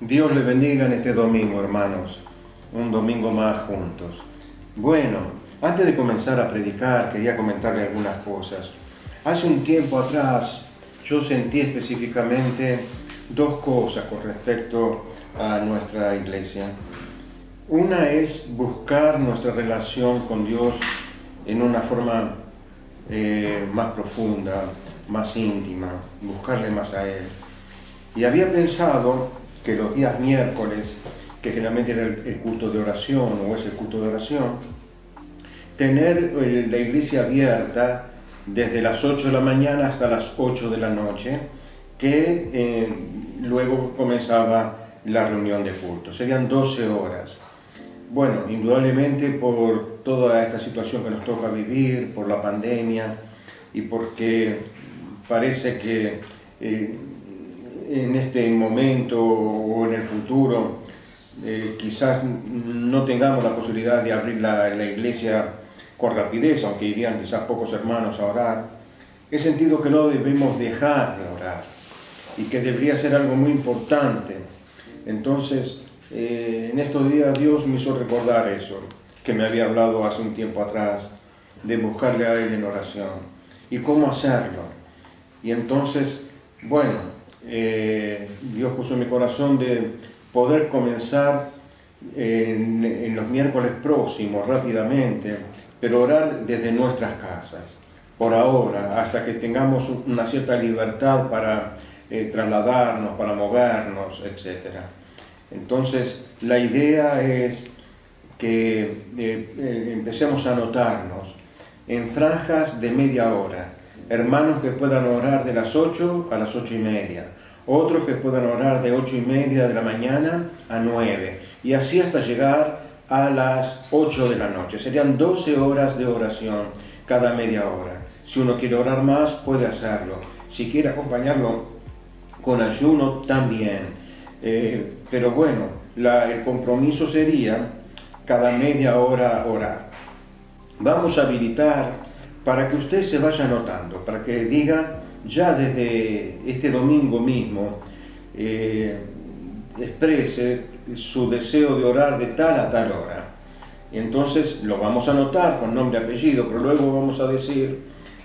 Dios les bendiga en este domingo, hermanos. Un domingo más juntos. Bueno, antes de comenzar a predicar, quería comentarle algunas cosas. Hace un tiempo atrás, yo sentí específicamente dos cosas con respecto a nuestra iglesia. Una es buscar nuestra relación con Dios en una forma más profunda, más íntima, buscarle más a Él. Y había pensado que los días miércoles, que generalmente era el culto de oración o es el culto de oración, tener la iglesia abierta desde las 8 de la mañana hasta las 8 de la noche, que luego comenzaba la reunión de culto. Serían 12 horas. Bueno, indudablemente por toda esta situación que nos toca vivir, por la pandemia y porque parece que en este momento o en el futuro quizás no tengamos la posibilidad de abrir la iglesia con rapidez, aunque irían quizás pocos hermanos a orar. He sentido que no debemos dejar de orar y que debería ser algo muy importante. Entonces, en estos días Dios me hizo recordar eso, que me había hablado hace un tiempo atrás, de buscarle a Él en oración y cómo hacerlo. Y entonces, bueno, Dios puso en mi corazón de poder comenzar en los miércoles próximos rápidamente, pero orar desde nuestras casas, por ahora, hasta que tengamos una cierta libertad para trasladarnos, para movernos, etc. Entonces, la idea es que empecemos a anotarnos en franjas de media hora, hermanos que puedan orar de las 8 a las 8:30, otros que puedan orar de 8:30 de la mañana a 9, y así hasta llegar a las 8 de la noche. Serían 12 horas de oración cada media hora. Si uno quiere orar más, puede hacerlo. Si quiere acompañarlo con ayuno, también. Pero bueno, el compromiso sería cada media hora orar. Vamos a habilitar para que usted se vaya anotando, para que diga ya desde este domingo mismo, exprese su deseo de orar de tal a tal hora. Y entonces lo vamos a anotar con nombre y apellido, pero luego vamos a decir,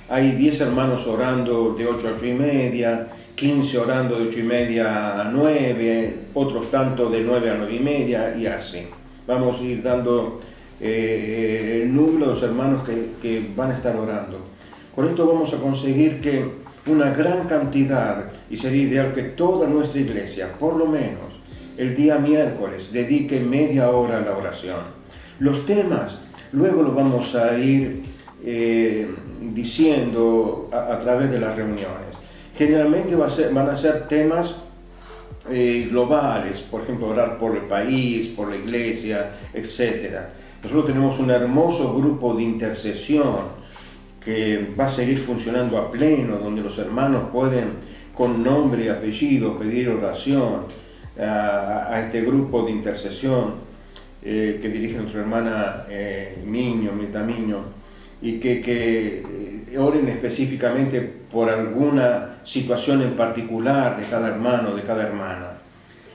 hay 10 hermanos orando de 8 a 8:30, 15 orando de 8:30 a 9, otros tanto de 9 a 9:30 y así. Vamos a ir dando el número de los hermanos que van a estar orando. Con esto vamos a conseguir que una gran cantidad, y sería ideal que toda nuestra iglesia, por lo menos el día miércoles, dedique media hora a la oración. Los temas, luego los vamos a ir diciendo a través de las reuniones. Generalmente van a ser temas globales, por ejemplo, orar por el país, por la iglesia, etc. Nosotros tenemos un hermoso grupo de intercesión que va a seguir funcionando a pleno, donde los hermanos pueden con nombre y apellido pedir oración a este grupo de intercesión que dirige nuestra hermana Mirta Miño, y que oren específicamente por alguna situación en particular de cada hermano, de cada hermana.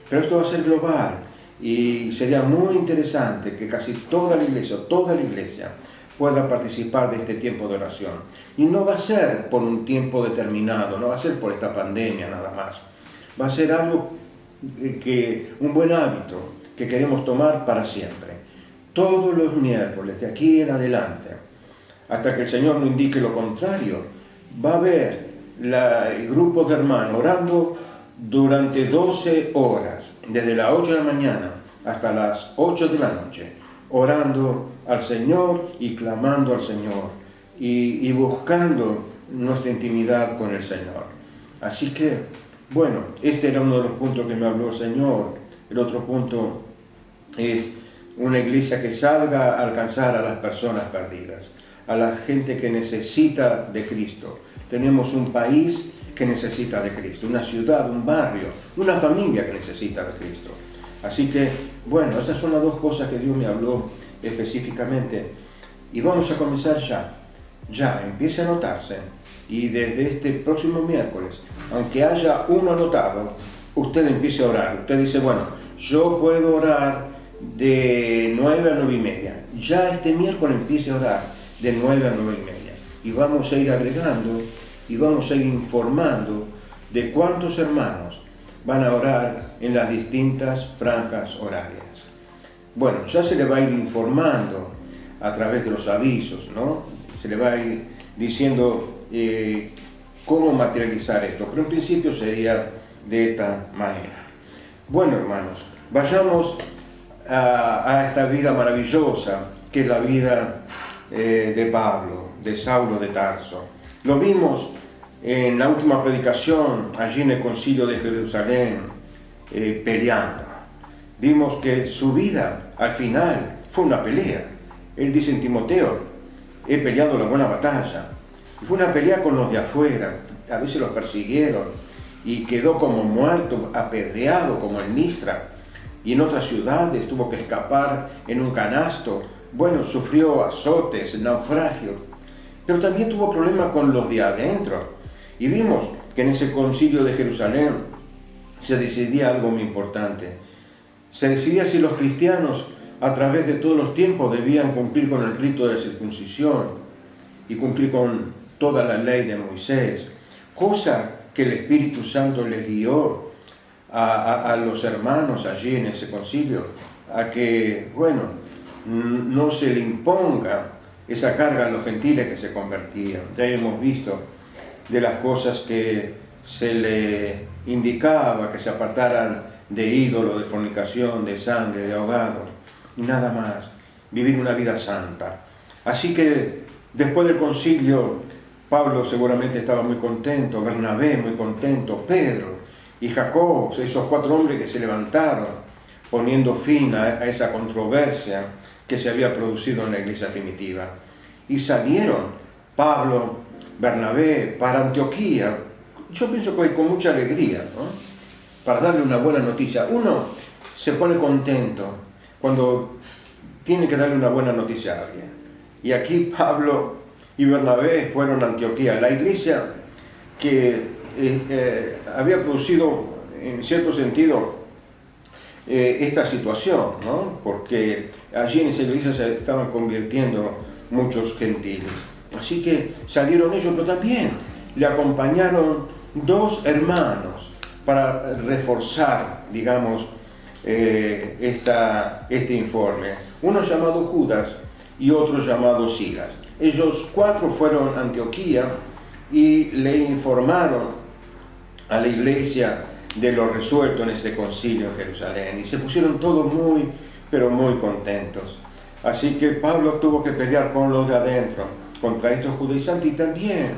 Pero esto va a ser global y sería muy interesante que casi toda la iglesia pueda participar de este tiempo de oración. Y no va a ser por un tiempo determinado, no va a ser por esta pandemia nada más. Va a ser algo un buen hábito que queremos tomar para siempre. Todos los miércoles, de aquí en adelante, hasta que el Señor nos indique lo contrario, va a haber el grupo de hermanos orando durante 12 horas, desde las 8 de la mañana hasta las 8 de la noche, orando al Señor y clamando al Señor y buscando nuestra intimidad con el Señor. Así que, bueno, este era uno de los puntos que me habló el Señor. El otro punto es una iglesia que salga a alcanzar a las personas perdidas, a la gente que necesita de Cristo. Tenemos un país que necesita de Cristo, una ciudad, un barrio, una familia que necesita de Cristo. Así que, bueno, esas son las dos cosas que Dios me habló específicamente. Y vamos a comenzar ya, empiece a anotarse. Y desde este próximo miércoles, aunque haya uno anotado, usted empiece a orar. Usted dice, bueno, yo puedo orar de 9 a 9 y media. Ya este miércoles empiece a orar de 9 a 9 y media. Y vamos a ir agregando y vamos a ir informando de cuántos hermanos van a orar en las distintas franjas horarias. Bueno, ya se le va a ir informando a través de los avisos, ¿no? Se le va a ir diciendo cómo materializar esto, pero en principio sería de esta manera. Bueno, hermanos, vayamos a esta vida maravillosa que es la vida de Pablo, de Saulo de Tarso. Lo vimos en la última predicación, allí en el concilio de Jerusalén, peleando. Vimos que su vida, al final, fue una pelea. Él dice en Timoteo, he peleado la buena batalla. Y fue una pelea con los de afuera, a veces los persiguieron, y quedó como muerto, apedreado, como en Listra. Y en otras ciudades tuvo que escapar en un canasto. Bueno, sufrió azotes, naufragios. Pero también tuvo problemas con los de adentro. Y vimos que en ese concilio de Jerusalén se decidía algo muy importante. Se decidía si los cristianos a través de todos los tiempos debían cumplir con el rito de la circuncisión y cumplir con toda la ley de Moisés, cosa que el Espíritu Santo les guió a los hermanos allí en ese concilio, a que, bueno, no se le imponga esa carga a los gentiles que se convertían. Ya hemos visto de las cosas que se le indicaba, que se apartaran de ídolo, de fornicación, de sangre, de ahogado, y nada más, vivir una vida santa. Así que después del concilio, Pablo seguramente estaba muy contento, Bernabé muy contento, Pedro y Jacobo, esos 4 hombres que se levantaron, poniendo fin a esa controversia que se había producido en la iglesia primitiva. Y salieron Pablo, Bernabé, para Antioquía, yo pienso que con mucha alegría, ¿no? Para darle una buena noticia. Uno se pone contento cuando tiene que darle una buena noticia a alguien. Y aquí Pablo y Bernabé fueron a Antioquía, la iglesia que había producido, en cierto sentido, esta situación, ¿no? Porque allí en esa iglesia se estaban convirtiendo muchos gentiles. Así que salieron ellos, pero también le acompañaron 2 hermanos para reforzar, digamos, este informe. Uno llamado Judas y otro llamado Silas. Ellos 4 fueron a Antioquía y le informaron a la iglesia de lo resuelto en este concilio en Jerusalén. Y se pusieron todos muy, pero muy contentos. Así que Pablo tuvo que pelear con los de adentro, contra estos judaizantes, y también,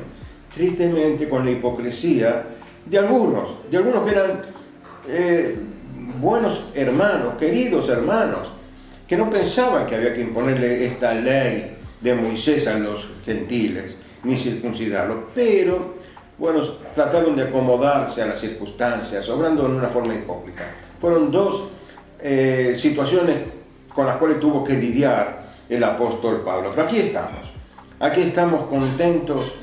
tristemente, con la hipocresía de algunos que eran buenos hermanos, queridos hermanos, que no pensaban que había que imponerle esta ley de Moisés a los gentiles, ni circuncidarlos, pero, bueno, trataron de acomodarse a las circunstancias, obrando en una forma hipócrita. Fueron 2 situaciones con las cuales tuvo que lidiar el apóstol Pablo. Pero aquí estamos contentos.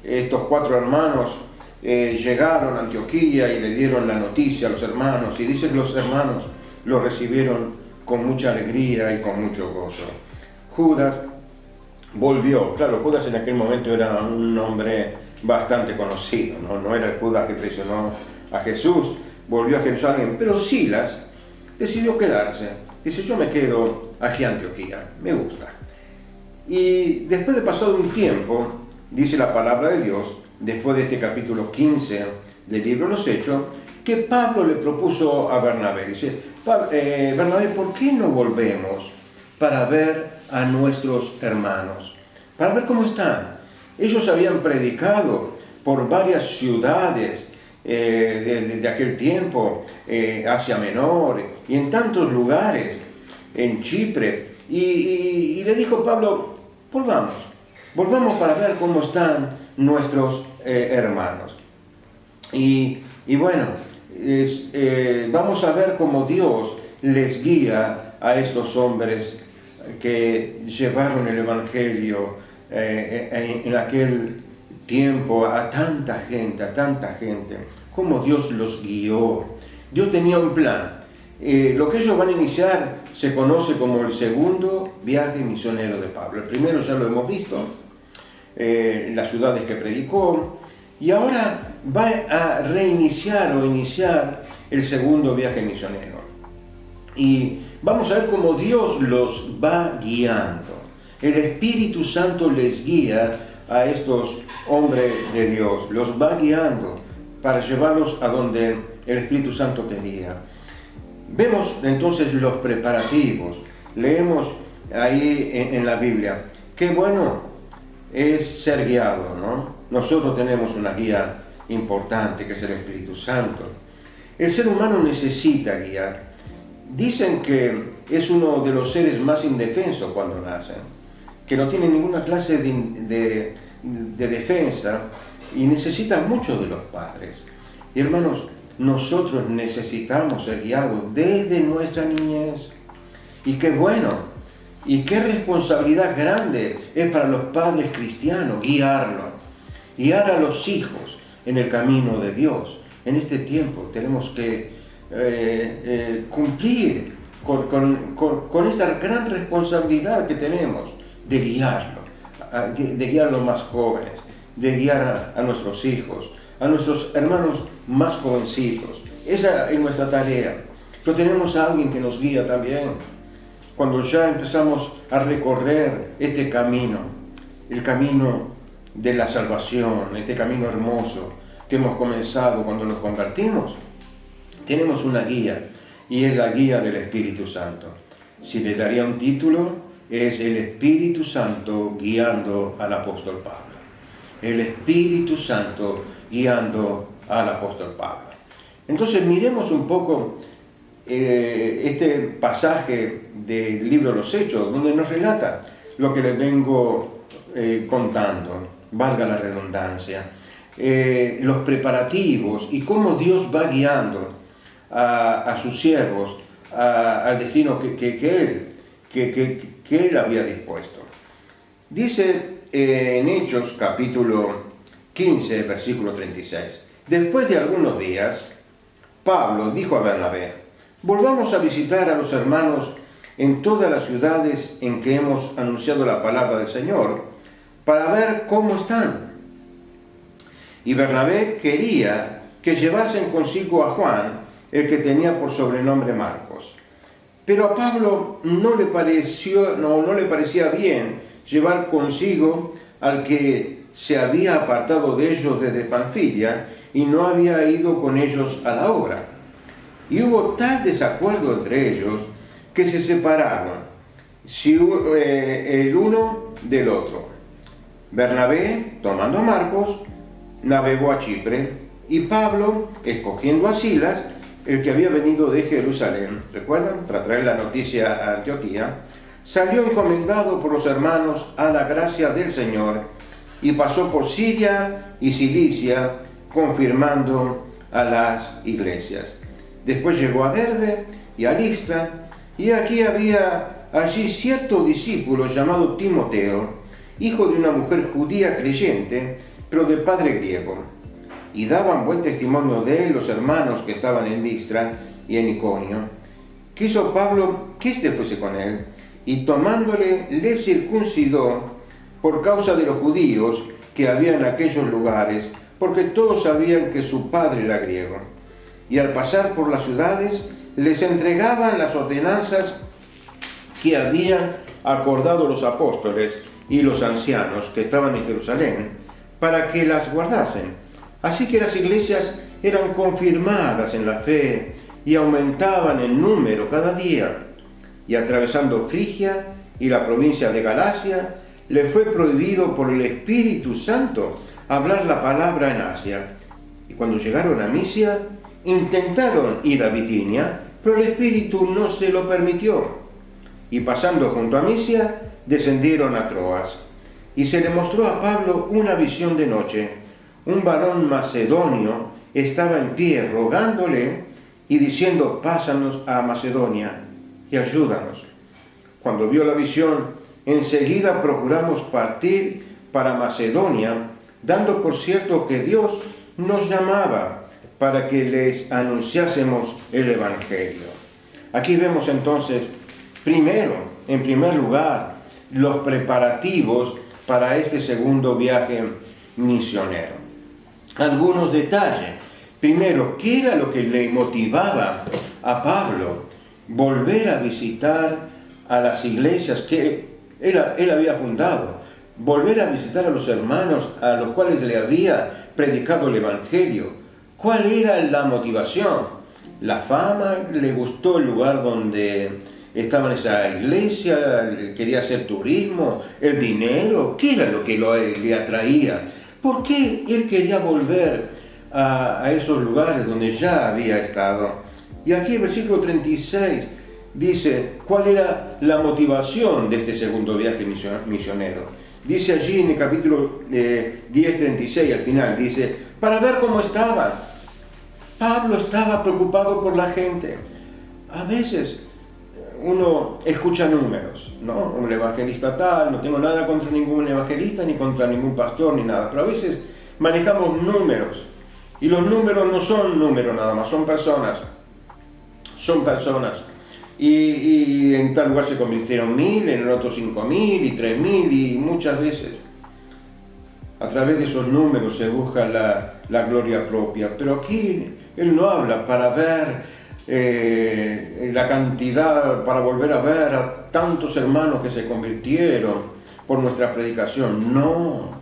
Estos 4 hermanos llegaron a Antioquía y le dieron la noticia a los hermanos, y dicen que los hermanos lo recibieron con mucha alegría y con mucho gozo. Judas volvió. Claro, Judas en aquel momento era un hombre bastante conocido, no era el Judas que traicionó a Jesús. Volvió a Jerusalén, pero Silas decidió quedarse. Dice, yo me quedo aquí en Antioquía, me gusta. Y después de pasado un tiempo, dice la palabra de Dios, después de este capítulo 15 del libro de los Hechos, que Pablo le propuso a Bernabé. Dice, Bernabé, ¿por qué no volvemos para ver a nuestros hermanos? Para ver cómo están. Ellos habían predicado por varias ciudades de aquel tiempo, Asia Menor, y en tantos lugares, en Chipre. Y le dijo Pablo, volvamos para ver cómo están nuestros hermanos. Y bueno, vamos a ver cómo Dios les guía a estos hombres que llevaron el Evangelio en aquel tiempo a tanta gente, cómo Dios los guió. Dios tenía un plan. Lo que ellos van a iniciar se conoce como el segundo viaje misionero de Pablo. El primero ya lo hemos visto, las ciudades que predicó, y ahora va a reiniciar o iniciar el segundo viaje misionero. Y vamos a ver cómo Dios los va guiando. El Espíritu Santo les guía a estos hombres de Dios, los va guiando para llevarlos a donde el Espíritu Santo quería. Vemos entonces los preparativos, leemos ahí en la Biblia. Qué bueno es ser guiado, ¿no? Nosotros tenemos una guía importante que es el Espíritu Santo. El ser humano necesita guiar. Dicen que es uno de los seres más indefensos cuando nacen, que no tiene ninguna clase de defensa y necesita mucho de los padres. Y hermanos, nosotros necesitamos ser guiados desde nuestra niñez. Y qué bueno, y qué responsabilidad grande es para los padres cristianos guiar a los hijos en el camino de Dios. En este tiempo tenemos que cumplir con esta gran responsabilidad que tenemos de guiar a los más jóvenes, de guiar a nuestros hijos, a nuestros hermanos más jovencitos. Esa es nuestra tarea. Pero tenemos a alguien que nos guía también. Cuando ya empezamos a recorrer este camino, el camino de la salvación, este camino hermoso que hemos comenzado cuando nos convertimos, tenemos una guía, y es la guía del Espíritu Santo. Si le daría un título, es el Espíritu Santo guiando al apóstol Pablo. El Espíritu Santo guiando al apóstol Pablo. Entonces miremos un poco este pasaje del libro de los Hechos, donde nos relata lo que les vengo contando, valga la redundancia, los preparativos y cómo Dios va guiando a sus siervos al destino que Él había dispuesto. Dice en Hechos capítulo 15, versículo 36, después de algunos días, Pablo dijo a Bernabé: volvamos a visitar a los hermanos en todas las ciudades en que hemos anunciado la palabra del Señor, para ver cómo están. Y Bernabé quería que llevasen consigo a Juan, el que tenía por sobrenombre Marcos. Pero a Pablo no le parecía bien llevar consigo al que se había apartado de ellos desde Panfilia y no había ido con ellos a la obra. Y hubo tal desacuerdo entre ellos que se separaron el uno del otro. Bernabé, tomando a Marcos, navegó a Chipre, y Pablo, escogiendo a Silas, el que había venido de Jerusalén, ¿recuerdan?, para traer la noticia a Antioquía, salió encomendado por los hermanos a la gracia del Señor y pasó por Siria y Cilicia, confirmando a las iglesias. Después llegó a Derbe y a Listra, y aquí había allí cierto discípulo llamado Timoteo, hijo de una mujer judía creyente, pero de padre griego. Y daban buen testimonio de él los hermanos que estaban en Listra y en Iconio. Quiso Pablo que éste fuese con él, y tomándole le circuncidó por causa de los judíos que había en aquellos lugares, porque todos sabían que su padre era griego. Y al pasar por las ciudades les entregaban las ordenanzas que habían acordado los apóstoles y los ancianos que estaban en Jerusalén, para que las guardasen. Así que las iglesias eran confirmadas en la fe y aumentaban en número cada día. Y atravesando Frigia y la provincia de Galacia, le fue prohibido por el Espíritu Santo hablar la palabra en Asia. Y cuando llegaron a Misia, intentaron ir a Bitinia, pero el Espíritu no se lo permitió. Y pasando junto a Misia, descendieron a Troas. Y se le mostró a Pablo una visión de noche. Un varón macedonio estaba en pie rogándole y diciendo: pásanos a Macedonia y ayúdanos. Cuando vio la visión, enseguida procuramos partir para Macedonia, dando por cierto que Dios nos llamaba para que les anunciásemos el Evangelio. Aquí vemos entonces, en primer lugar, los preparativos para este segundo viaje misionero. Algunos detalles. Primero, ¿qué era lo que le motivaba a Pablo volver a visitar a las iglesias que él había fundado? Volver a visitar a los hermanos a los cuales le había predicado el Evangelio. ¿Cuál era la motivación? La fama, le gustó el lugar donde estaba en esa iglesia, quería hacer turismo, el dinero, ¿qué era lo que le atraía? ¿Por qué él quería volver a esos lugares donde ya había estado? Y aquí el versículo 36 dice, ¿cuál era la motivación de este segundo viaje misionero? Dice allí en el capítulo 10:36, al final, dice, para ver cómo estaban. Pablo estaba preocupado por la gente. A veces uno escucha números, ¿no? Un evangelista tal, no tengo nada contra ningún evangelista, ni contra ningún pastor, ni nada, pero a veces manejamos números, y los números no son números nada más, son personas. Y en tal lugar se convirtieron 1000, en el otro 5000 y 3000, y muchas veces a través de esos números se busca la gloria propia. Pero aquí él no habla para ver la cantidad, para volver a ver a tantos hermanos que se convirtieron por nuestra predicación. No.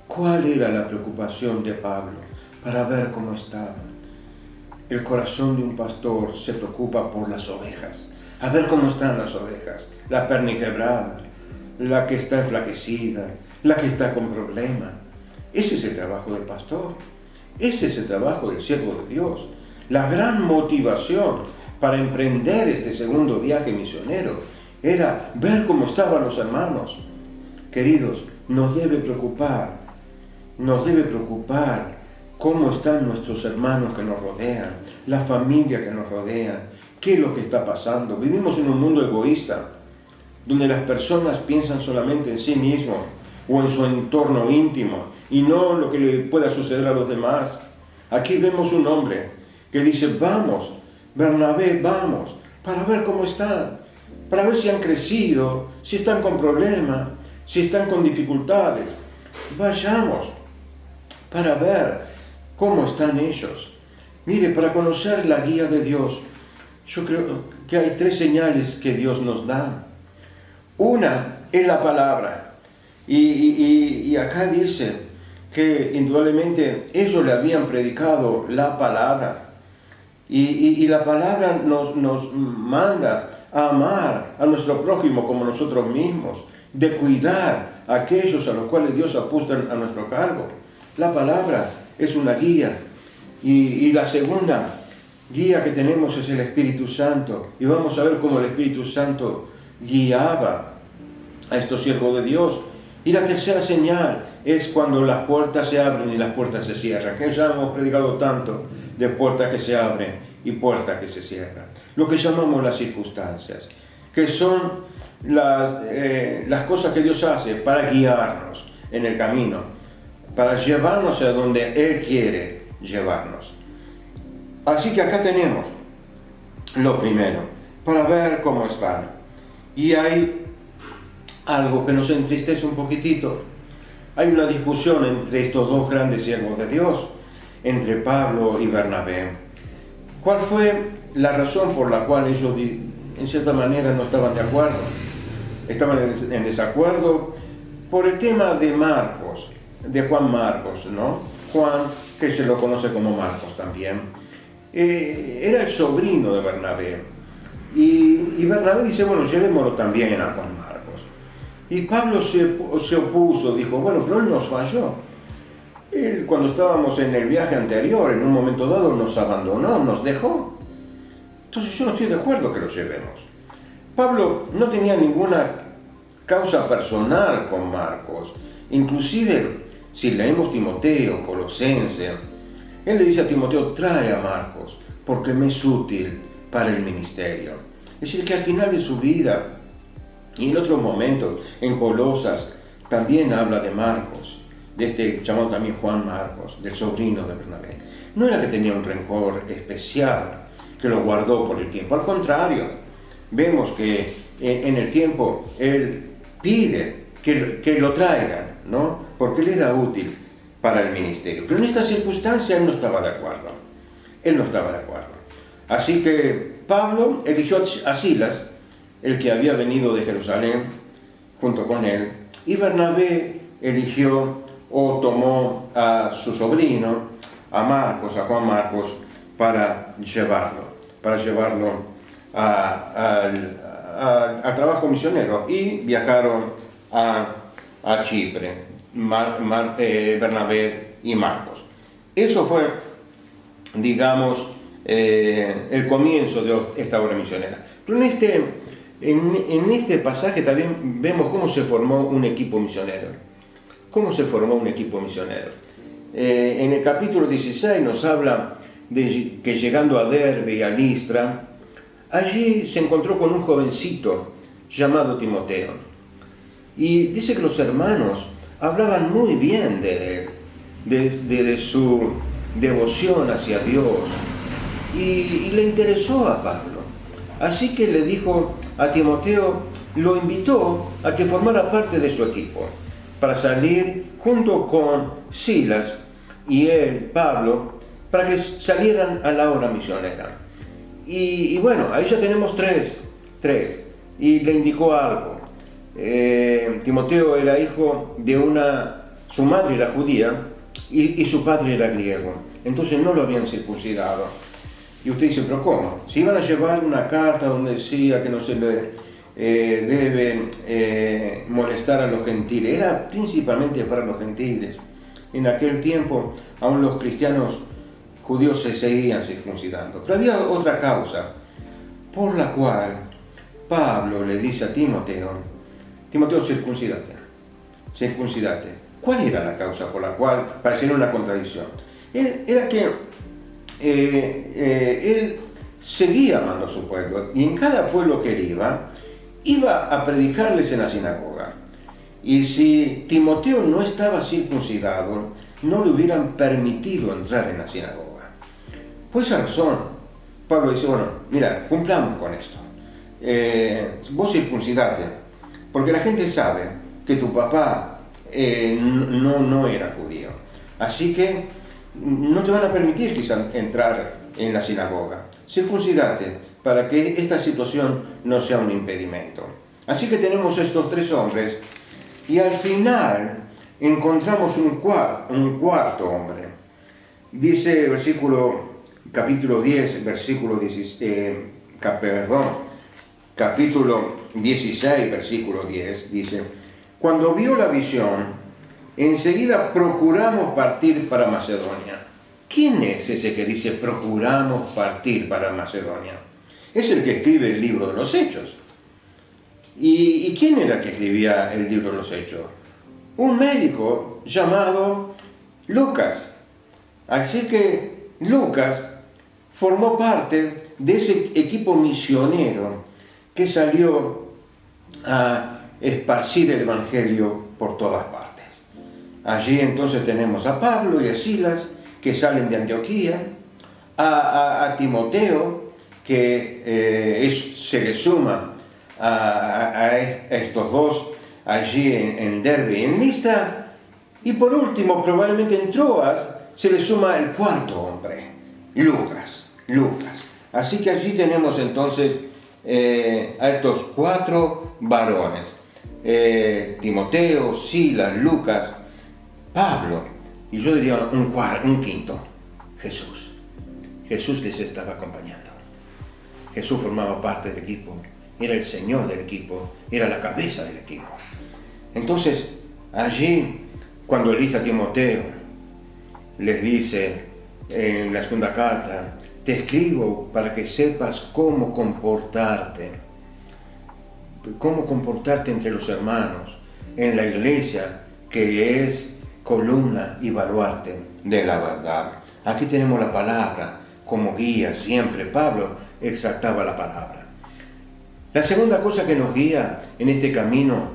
¿Cuál era la preocupación de Pablo? Para ver cómo estaban. El corazón de un pastor se preocupa por las ovejas, a ver cómo están las ovejas, la perniquebrada, la que está enflaquecida, la que está con problemas. Ese es el trabajo del pastor, ese es el trabajo del siervo de Dios. La gran motivación para emprender este segundo viaje misionero era ver cómo estaban los hermanos. Queridos, nos debe preocupar cómo están nuestros hermanos que nos rodean, la familia que nos rodea, qué es lo que está pasando. Vivimos en un mundo egoísta, donde las personas piensan solamente en sí mismos o en su entorno íntimo y no lo que le pueda suceder a los demás. Aquí vemos un hombre que dice, vamos, Bernabé, vamos, para ver cómo están, para ver si han crecido, si están con problemas, si están con dificultades. Vayamos para ver cómo están ellos. Mire, para conocer la guía de Dios, yo creo que hay 3 señales que Dios nos da. Una es la palabra. Y acá dice que indudablemente ellos le habían predicado la palabra. Y la palabra nos manda a amar a nuestro prójimo como nosotros mismos, de cuidar a aquellos a los cuales Dios ha puesto a nuestro cargo. La palabra es una guía. Y la segunda guía que tenemos es el Espíritu Santo. Y vamos a ver cómo el Espíritu Santo guiaba a estos siervos de Dios. Y la tercera señal es cuando las puertas se abren y las puertas se cierran. Que ya hemos predicado tanto de puertas que se abren y puertas que se cierran. Lo que llamamos las circunstancias, que son las cosas que Dios hace para guiarnos en el camino, para llevarnos a donde Él quiere llevarnos. Así que acá tenemos lo primero, para ver cómo están. Y hay algo que nos entristece un poquitito. Hay una discusión entre estos dos grandes siervos de Dios, entre Pablo y Bernabé. ¿Cuál fue la razón por la cual ellos, en cierta manera, no estaban de acuerdo? Estaban en desacuerdo por el tema de Marcos, de Juan Marcos, ¿no? Juan, que se lo conoce como Marcos también, era el sobrino de Bernabé. Y Bernabé dice, bueno, llevémoslo también a Juan Marcos. Y Pablo se opuso, dijo, bueno, pero él nos falló. Él, cuando estábamos en el viaje anterior, en un momento dado nos abandonó, nos dejó. Entonces yo no estoy de acuerdo que lo llevemos. Pablo no tenía ninguna causa personal con Marcos. Inclusive, si leemos Timoteo, Colosenses, él le dice a Timoteo, trae a Marcos, porque me es útil para el ministerio. Es decir, que al final de su vida, y en otros momentos, en Colosas, también habla de Marcos. de este llamado también Juan Marcos, del sobrino de Bernabé, no era que tenía un rencor especial, que lo guardó por el tiempo. Al contrario, vemos que en el tiempo él pide que lo traigan, ¿no? Porque él era útil para el ministerio. Pero en esta circunstancia él no estaba de acuerdo. Él no estaba de acuerdo. Así que Pablo eligió a Silas, el que había venido de Jerusalén, junto con él, y Bernabé eligió o tomó a su sobrino, a Juan Marcos, para llevarlo al trabajo misionero, y viajaron a Chipre, Bernabé y Marcos. Eso fue, digamos, el comienzo de esta obra misionera. Pero en este pasaje también vemos cómo se formó un equipo misionero. En el capítulo 16 nos habla de que llegando a Derbe y a Listra, allí se encontró con un jovencito llamado Timoteo. Y dice que los hermanos hablaban muy bien de él, de su devoción hacia Dios, y le interesó a Pablo. Así que le dijo a Timoteo, lo invitó a que formara parte de su equipo, para salir junto con Silas y él, Pablo, para que salieran a la obra misionera. Y bueno, ahí ya tenemos tres. Y le indicó algo. Timoteo era hijo de su madre era judía y su padre era griego. Entonces no lo habían circuncidado. Y usted dice, ¿pero cómo? Si iban a llevar una carta donde decía que no se le debe molestar a los gentiles. Era principalmente para los gentiles. En aquel tiempo aún los cristianos judíos se seguían circuncidando. Pero había otra causa por la cual Pablo le dice a Timoteo, circuncídate. ¿Cuál era la causa por la cual parecía una contradicción? Era que él seguía amando a su pueblo, y en cada pueblo que él iba a predicarles en la sinagoga. Y si Timoteo no estaba circuncidado, no le hubieran permitido entrar en la sinagoga. Por esa razón, Pablo dice, bueno, mira, cumplamos con esto. Vos circuncidate, porque la gente sabe que tu papá no era judío. Así que no te van a permitir quizás entrar en la sinagoga. Circuncidate para que esta situación no sea un impedimento. Así que tenemos estos tres hombres, y al final encontramos un cuarto hombre. Dice capítulo 10, capítulo 16, versículo 10, dice, cuando vio la visión, enseguida procuramos partir para Macedonia. ¿Quién es ese que dice procuramos partir para Macedonia? Es el que escribe el libro de los Hechos. ¿Y quién era el que escribía el libro de los Hechos? Un médico llamado Lucas. Así que Lucas formó parte de ese equipo misionero que salió a esparcir el evangelio por todas partes. Allí entonces tenemos a Pablo y a Silas, que salen de Antioquía, a Timoteo, que se le suma a estos dos allí en Derbe y en Listra, y por último, probablemente en Troas, se le suma el cuarto hombre, Lucas. Así que allí tenemos entonces a estos cuatro varones, Timoteo, Silas, Lucas, Pablo, y yo diría un quinto, Jesús. Jesús les estaba acompañando. Jesús formaba parte del equipo, era el Señor del equipo, era la cabeza del equipo. Entonces, allí, cuando elige a Timoteo, les dice en la segunda carta, te escribo para que sepas cómo comportarte entre los hermanos, en la iglesia, que es columna y baluarte de la verdad. Aquí tenemos la palabra como guía siempre. Pablo exaltaba la palabra. La segunda cosa que nos guía en este camino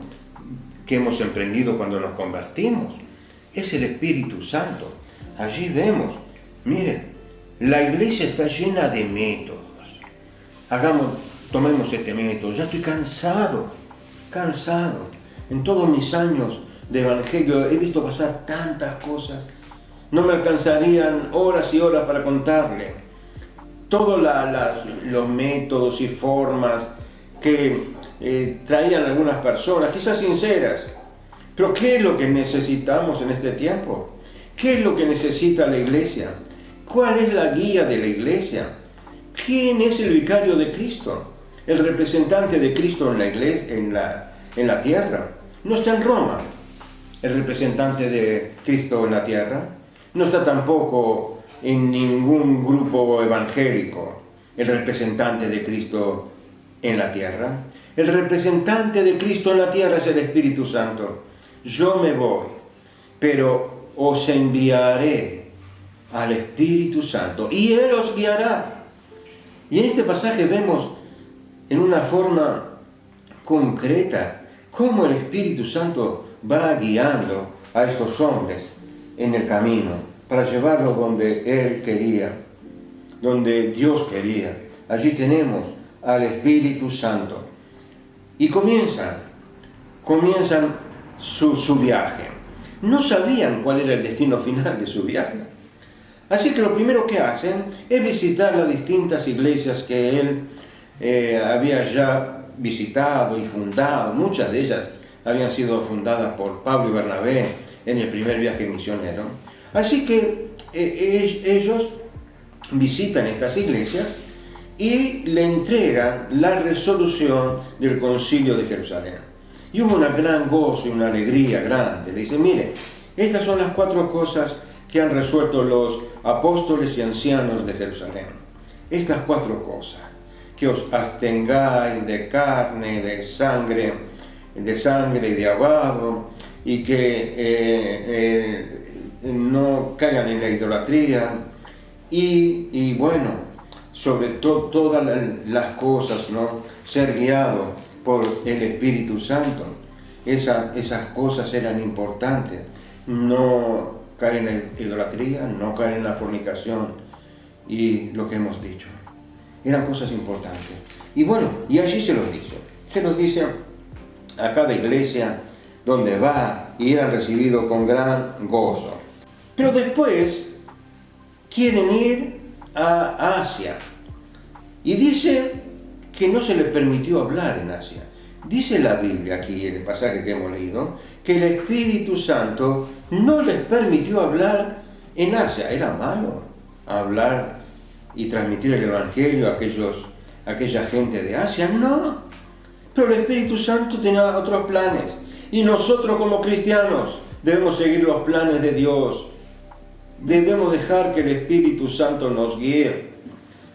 que hemos emprendido cuando nos convertimos es el Espíritu Santo. Allí vemos, miren, la iglesia está llena de métodos. Tomemos este método. Ya estoy cansado. En todos mis años de evangelio he visto pasar tantas cosas. No me alcanzarían horas y horas para contarle. Todos los métodos y formas que traían algunas personas, quizás sinceras. Pero ¿qué es lo que necesitamos en este tiempo? ¿Qué es lo que necesita la iglesia? ¿Cuál es la guía de la iglesia? ¿Quién es el vicario de Cristo? El representante de Cristo en la iglesia, en la tierra. No está en Roma el representante de Cristo en la tierra. No está tampoco en ningún grupo evangélico el representante de Cristo en la tierra. El representante de Cristo en la tierra es el Espíritu Santo. Yo me voy, pero os enviaré al Espíritu Santo y Él os guiará. Y en este pasaje vemos en una forma concreta cómo el Espíritu Santo va guiando a estos hombres en el camino para llevarlos donde Él quería, donde Dios quería. Allí tenemos al Espíritu Santo. Y comienzan su viaje. No sabían cuál era el destino final de su viaje. Así que lo primero que hacen es visitar las distintas iglesias que él había ya visitado y fundado. Muchas de ellas habían sido fundadas por Pablo y Bernabé en el primer viaje misionero. Así que ellos visitan estas iglesias y le entregan la resolución del Concilio de Jerusalén. Y hubo un gran gozo y una alegría grande. Le dicen, mire, estas son las 4 cosas que han resuelto los apóstoles y ancianos de Jerusalén. Estas 4 cosas, que os abstengáis de carne, de sangre y de ahogado, y que no caigan en la idolatría, y bueno, sobre todas las cosas, ¿no? Ser guiado por el Espíritu Santo. Esas cosas eran importantes. No caer en la idolatría, no caer en la fornicación y lo que hemos dicho. Eran cosas importantes. Y bueno, y allí se los dice. Se los dice a cada iglesia donde va y eran recibidos con gran gozo. Pero después quieren ir a Asia. Y dice que no se les permitió hablar en Asia. Dice la Biblia aquí, en el pasaje que hemos leído, que el Espíritu Santo no les permitió hablar en Asia. Era malo hablar y transmitir el Evangelio a aquella gente de Asia. No, pero el Espíritu Santo tenía otros planes. Y nosotros como cristianos debemos seguir los planes de Dios. Debemos dejar que el Espíritu Santo nos guíe.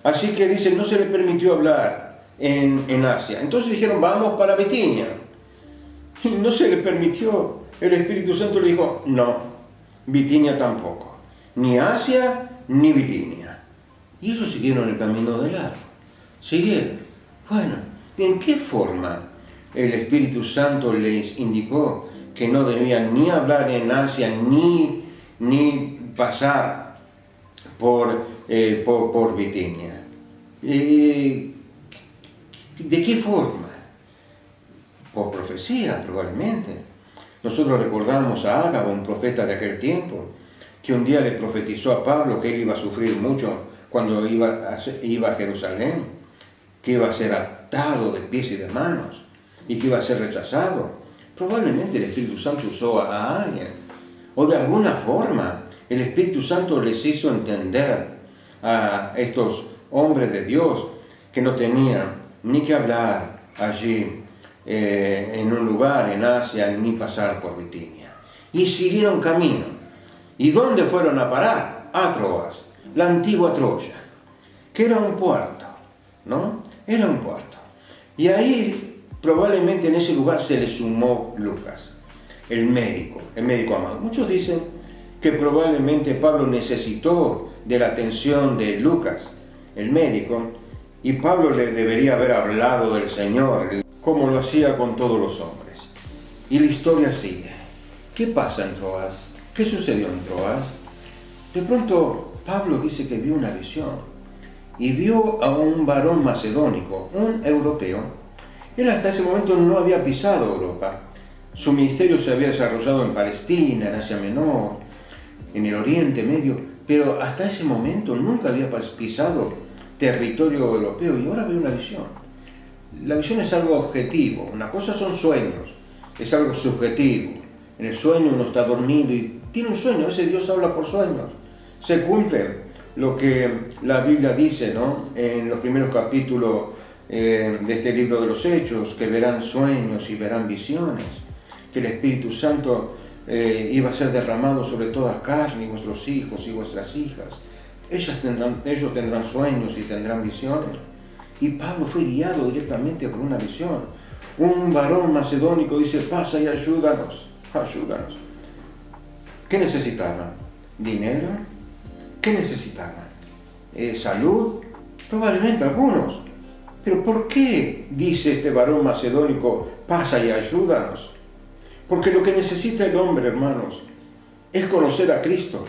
Así que dice, no se les permitió hablar en Asia. Entonces dijeron, vamos para Bitinia. Y no se les permitió. El Espíritu Santo le dijo, no, Bitinia tampoco. Ni Asia, ni Bitinia. Y ellos siguieron el camino del largo. Siguieron. Bueno, ¿en qué forma el Espíritu Santo les indicó que no debían ni hablar en Asia, ni pasar por Bitinia? ¿De qué forma? Por profecía, probablemente. Nosotros recordamos a Ágabo, un profeta de aquel tiempo, que un día le profetizó a Pablo que él iba a sufrir mucho cuando iba a Jerusalén, que iba a ser atado de pies y de manos y que iba a ser rechazado. Probablemente el Espíritu Santo usó a alguien, o de alguna forma el Espíritu Santo les hizo entender a estos hombres de Dios que no tenían ni que hablar allí en un lugar en Asia, ni pasar por Bitinia. Y siguieron camino. ¿Y dónde fueron a parar? A Troas, la antigua Troya, que era un puerto, ¿no? Era un puerto. Y ahí, probablemente en ese lugar se le sumó Lucas, el médico amado. Muchos dicen que probablemente Pablo necesitó de la atención de Lucas, el médico, y Pablo le debería haber hablado del Señor, como lo hacía con todos los hombres. Y la historia sigue. ¿Qué pasa en Troas? ¿Qué sucedió en Troas? De pronto Pablo dice que vio una visión y vio a un varón macedónico, un europeo. Él hasta ese momento no había pisado Europa. Su ministerio se había desarrollado en Palestina, en Asia Menor, en el Oriente Medio, pero hasta ese momento nunca había pisado territorio europeo y ahora ve una visión. La visión es algo objetivo, una cosa son sueños, es algo subjetivo. En el sueño uno está dormido y tiene un sueño, a veces Dios habla por sueños. Se cumple lo que la Biblia dice, ¿no? En los primeros capítulos de este libro de los Hechos, que verán sueños y verán visiones, que el Espíritu Santo iba a ser derramado sobre toda carne, y vuestros hijos y vuestras hijas. Ellos tendrán sueños y tendrán visiones. Y Pablo fue guiado directamente por una visión. Un varón macedónico dice, pasa y ayúdanos, ayúdanos. ¿Qué necesitaban? ¿Dinero? ¿Qué necesitaban? ¿Salud? Probablemente algunos. Pero ¿por qué dice este varón macedónico, pasa y ayúdanos? Porque lo que necesita el hombre, hermanos, es conocer a Cristo.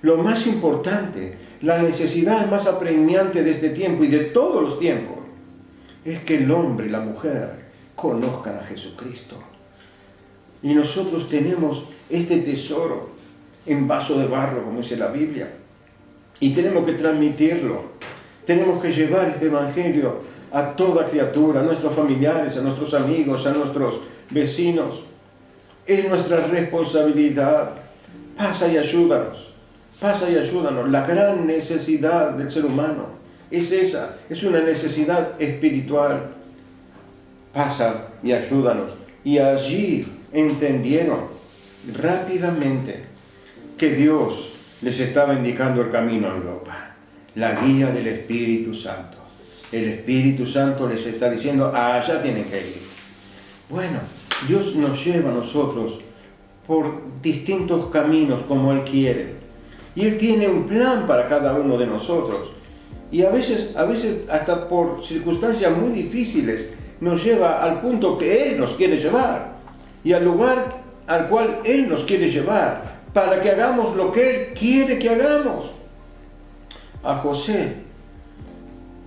Lo más importante, la necesidad más apremiante de este tiempo y de todos los tiempos, es que el hombre y la mujer conozcan a Jesucristo. Y nosotros tenemos este tesoro en vaso de barro, como dice la Biblia, y tenemos que transmitirlo. Tenemos que llevar este evangelio a toda criatura, a nuestros familiares, a nuestros amigos, a nuestros vecinos. Es nuestra responsabilidad. Pasa y ayúdanos. Pasa y ayúdanos. La gran necesidad del ser humano es esa. Es una necesidad espiritual. Pasa y ayúdanos. Y allí entendieron rápidamente que Dios les estaba indicando el camino a Europa. La guía del Espíritu Santo. El Espíritu Santo les está diciendo, allá tienen que ir. Bueno, Dios nos lleva a nosotros por distintos caminos como Él quiere. Y Él tiene un plan para cada uno de nosotros. Y a veces hasta por circunstancias muy difíciles nos lleva al punto que Él nos quiere llevar. Y al lugar al cual Él nos quiere llevar. Para que hagamos lo que Él quiere que hagamos. A José,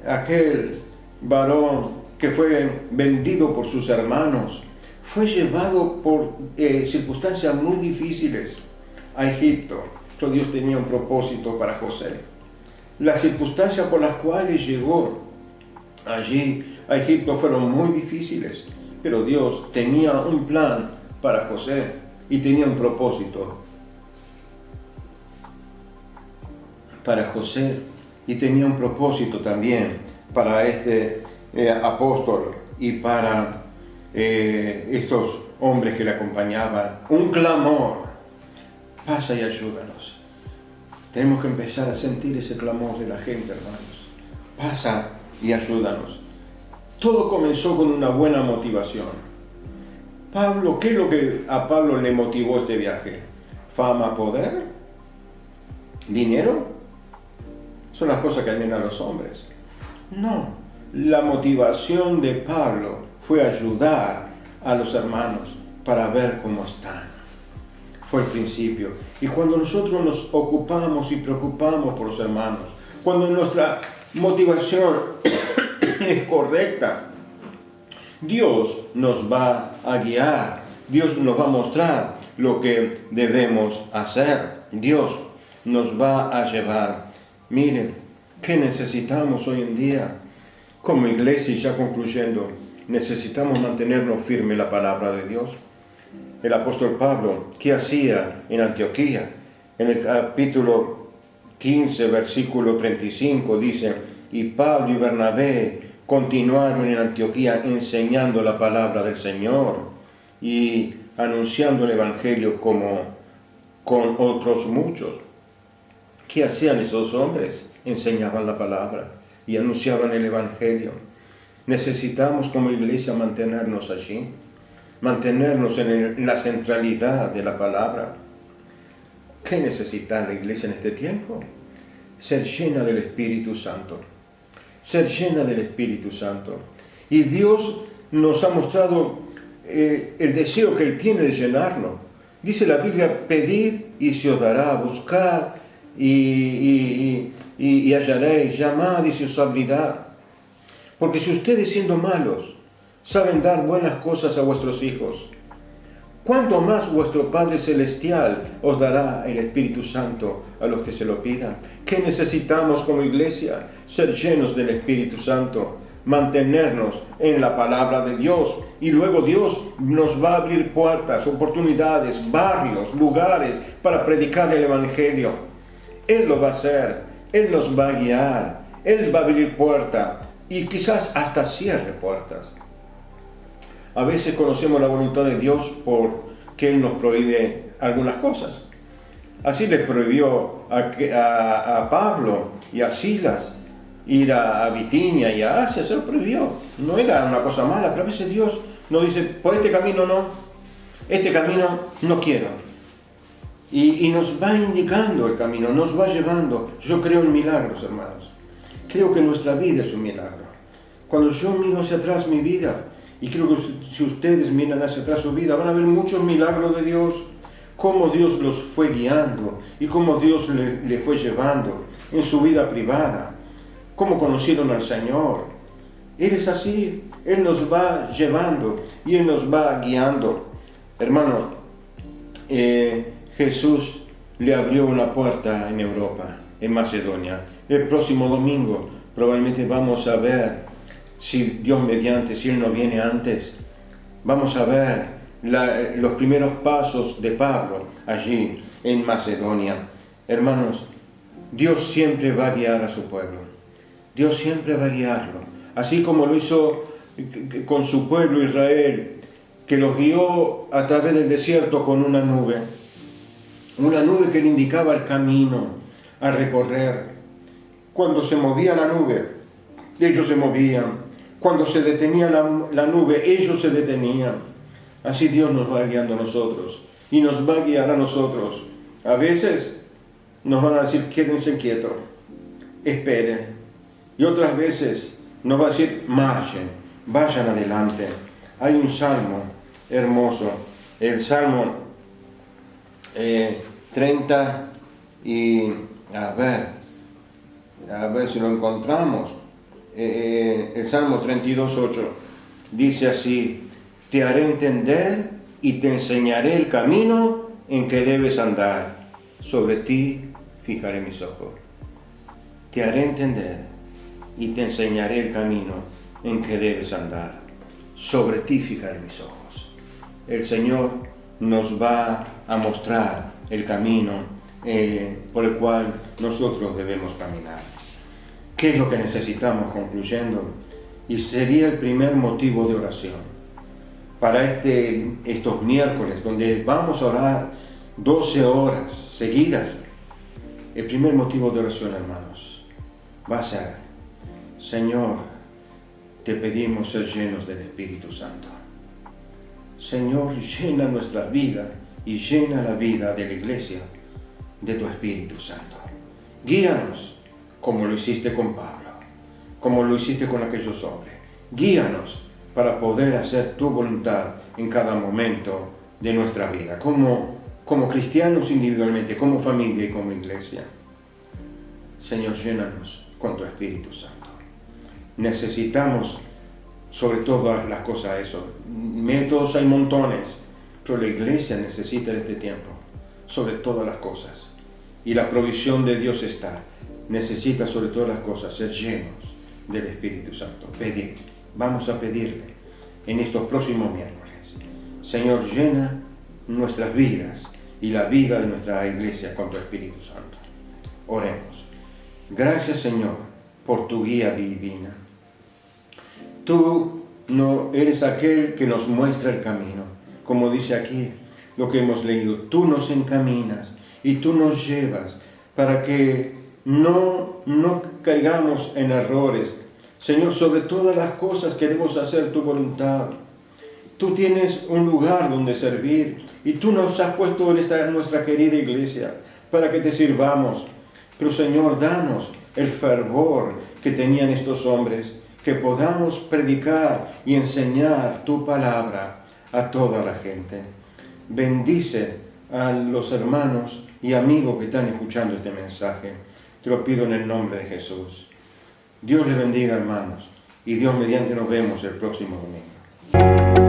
aquel varón que fue vendido por sus hermanos, fue llevado por circunstancias muy difíciles a Egipto. Pero Dios tenía un propósito para José. Las circunstancias por las cuales llegó allí a Egipto fueron muy difíciles, pero Dios tenía un plan para José y tenía un propósito para José y tenía un propósito también para este apóstol y para estos hombres que le acompañaban. Un clamor: pasa y ayúdanos. Tenemos que empezar a sentir ese clamor de la gente, hermanos. Pasa y ayúdanos. Todo comenzó con una buena motivación. Pablo, ¿qué es lo que a Pablo le motivó este viaje? ¿Fama, poder? ¿Dinero? Son las cosas que llenan a los hombres. No, la motivación de Pablo fue ayudar a los hermanos para ver cómo están. Fue el principio. Y cuando nosotros nos ocupamos y preocupamos por los hermanos, cuando nuestra motivación es correcta, Dios nos va a guiar, Dios nos va a mostrar lo que debemos hacer, Dios nos va a llevar. Miren, ¿qué necesitamos hoy en día? Como iglesia, ya concluyendo, necesitamos mantenernos firmes en la palabra de Dios. El apóstol Pablo, ¿qué hacía en Antioquía? En el capítulo 15, versículo 35, dice: y Pablo y Bernabé continuaron en Antioquía enseñando la palabra del Señor y anunciando el Evangelio como con otros muchos. ¿Qué hacían esos hombres? Enseñaban la palabra y anunciaban el Evangelio. Necesitamos como iglesia mantenernos allí, mantenernos en la centralidad de la palabra. ¿Qué necesita la iglesia en este tiempo? Ser llena del Espíritu Santo. Ser llena del Espíritu Santo. Y Dios nos ha mostrado el deseo que Él tiene de llenarnos. Dice la Biblia, pedid y se os dará, buscad y hallaréis, llamad y se os abrirá. Porque si ustedes siendo malos saben dar buenas cosas a vuestros hijos, ¿cuánto más vuestro Padre Celestial os dará el Espíritu Santo a los que se lo pidan? ¿Qué necesitamos como iglesia? Ser llenos del Espíritu Santo, mantenernos en la palabra de Dios, y luego Dios nos va a abrir puertas, oportunidades, barrios, lugares para predicar el Evangelio. Él lo va a hacer, Él nos va a guiar, Él va a abrir puertas y quizás hasta cierre puertas. A veces conocemos la voluntad de Dios porque Él nos prohíbe algunas cosas. Así le prohibió a Pablo y a Silas ir a Bitinia y a Asia, se lo prohibió. No era una cosa mala, pero a veces Dios nos dice, por este camino no, este camino no quiero. Y nos va indicando el camino, nos va llevando. Yo creo en milagros, hermanos. Creo que nuestra vida es un milagro. Cuando yo miro hacia atrás mi vida, y creo que si ustedes miran hacia atrás su vida, van a ver muchos milagros de Dios, cómo Dios los fue guiando y cómo Dios le fue llevando en su vida privada, cómo conocieron al Señor. Él es así, Él nos va llevando y Él nos va guiando. Hermanos, Jesús le abrió una puerta en Europa, en Macedonia. El próximo domingo probablemente vamos a ver, si Dios mediante, si Él no viene antes, vamos a ver los primeros pasos de Pablo allí en Macedonia. Hermanos, Dios siempre va a guiar a su pueblo. Dios siempre va a guiarlo. Así como lo hizo con su pueblo Israel, que los guió a través del desierto con una nube que le indicaba el camino a recorrer. Cuando se movía la nube, ellos se movían. Cuando se detenía la nube, ellos se detenían. Así Dios nos va guiando a nosotros y nos va a guiar a nosotros. A veces nos van a decir, quédense quietos, esperen. Y otras veces nos va a decir, marchen, vayan adelante. Hay un salmo hermoso, el Salmo 30 y a ver si lo encontramos. El Salmo 32:8 dice así: te haré entender y te enseñaré el camino en que debes andar. Sobre ti fijaré mis ojos. Te haré entender y te enseñaré el camino en que debes andar. Sobre ti fijaré mis ojos. El Señor nos va a mostrar el camino por el cual nosotros debemos caminar. ¿Qué es lo que necesitamos, concluyendo? Y sería el primer motivo de oración para estos miércoles, donde vamos a orar 12 horas seguidas. El primer motivo de oración, hermanos, va a ser: Señor, te pedimos ser llenos del Espíritu Santo. Señor, llena nuestra vida y llena la vida de la iglesia de tu Espíritu Santo. Guíanos como lo hiciste con Pablo, como lo hiciste con aquellos hombres. Guíanos para poder hacer tu voluntad en cada momento de nuestra vida, como cristianos individualmente, como familia y como iglesia. Señor, llénanos con tu Espíritu Santo. Necesitamos sobre todas las cosas eso. Métodos hay montones, pero la iglesia necesita este tiempo sobre todas las cosas. Y la provisión de Dios está. Necesita sobre todas las cosas ser llenos del Espíritu Santo. Pedir. Vamos a pedirle en estos próximos miércoles: Señor, llena nuestras vidas y la vida de nuestra iglesia con tu Espíritu Santo. Oremos. Gracias, Señor, por tu guía divina. Tú no eres aquel que nos muestra el camino. Como dice aquí lo que hemos leído, tú nos encaminas y tú nos llevas para que no caigamos en errores. Señor, sobre todas las cosas queremos hacer tu voluntad. Tú tienes un lugar donde servir y tú nos has puesto en nuestra querida iglesia para que te sirvamos. Pero Señor, danos el fervor que tenían estos hombres, que podamos predicar y enseñar tu palabra a toda la gente. Bendice a los hermanos y amigos que están escuchando este mensaje. Te lo pido en el nombre de Jesús. Dios les bendiga, hermanos, y Dios mediante nos vemos el próximo domingo.